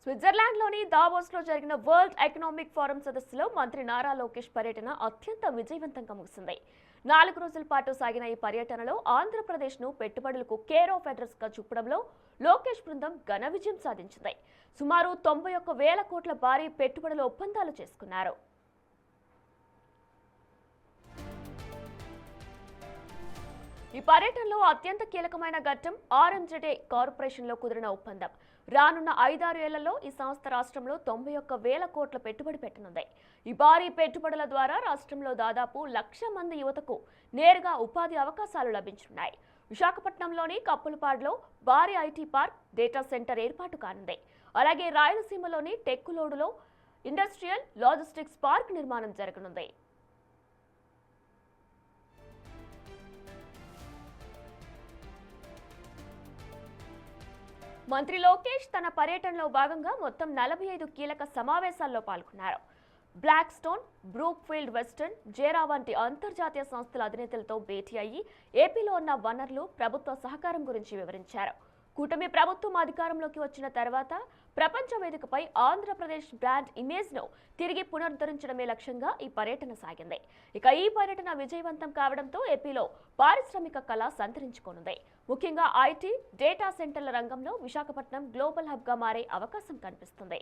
స్విట్జర్లాండ్లోని దావోస్లో జరిగిన world economic forum సదస్సులో మంత్రి నారా లోకేష్ పర్యటన అత్యంత విజయవంతంగా ముగిసింది. 4 రోజుల పాటు సాగిన ఈ పర్యటనలో ఆంధ్రప్రదేశ్ను పెట్టుబడులకు కేర్ ఆఫ్ అడ్రస్గా చూపడంలో లోకేష్ బృందం ఘన విజయం సాధించింది. సుమారు 91,000 కోట్ల భారీ పెట్టుబడుల ఒప్పందాలు చేసుకున్నారు. ఈ పర్యటనలో అత్యంత కీలకమైన ఘట్టం ఆర్ఎంజెడే కార్పొరేషన్లో కుదిరిన ఒప్పందం. రానున్న 5-6 ఏళ్లలో ఈ సంస్థ రాష్ట్రంలో 91,000 కోట్ల పెట్టుబడి పెట్టనుంది. ఈ భారీ పెట్టుబడుల ద్వారా రాష్ట్రంలో దాదాపు 1,00,000 మంది యువతకు నేరుగా ఉపాధి అవకాశాలు లభించనున్నాయి. విశాఖపట్నంలోని కప్పులపాడులో భారీ ఐటీ పార్క్, డేటా సెంటర్ ఏర్పాటు కానుంది. అలాగే రాయలసీమలోని టెక్కులోడులో ఇండస్ట్రియల్ లాజిస్టిక్స్ పార్క్ నిర్మాణం జరగనుంది. మంత్రి లోకేష్ తన పర్యటనలో భాగంగా మొత్తం 45 కీలక సమావేశాల్లో పాల్గొన్నారు. బ్లాక్ స్టోన్, బ్రూక్ఫీల్డ్ వెస్టర్న్, జేరా వంటి అంతర్జాతీయ సంస్థల అధినేతలతో భేటీ అయ్యి ఏపీలో ఉన్న వనరులు, ప్రభుత్వ సహకారం గురించి వివరించారు. కూటమి ప్రభుత్వం అధికారంలోకి వచ్చిన తర్వాత ప్రపంచ వేదికపై ఆంధ్రప్రదేశ్ బ్రాండ్ ఇమేజ్ను తిరిగి పునరుద్ధరించడమే లక్ష్యంగా ఈ పర్యటన సాగింది. ఇక ఈ పర్యటన విజయవంతం కావడంతో ఏపీలో పారిశ్రామిక కళ సంతరించుకోనుంది. ముఖ్యంగా ఐటీ, డేటా సెంటర్ల రంగంలో విశాఖపట్నం గ్లోబల్ హబ్గా మారే అవకాశం కనిపిస్తుంది.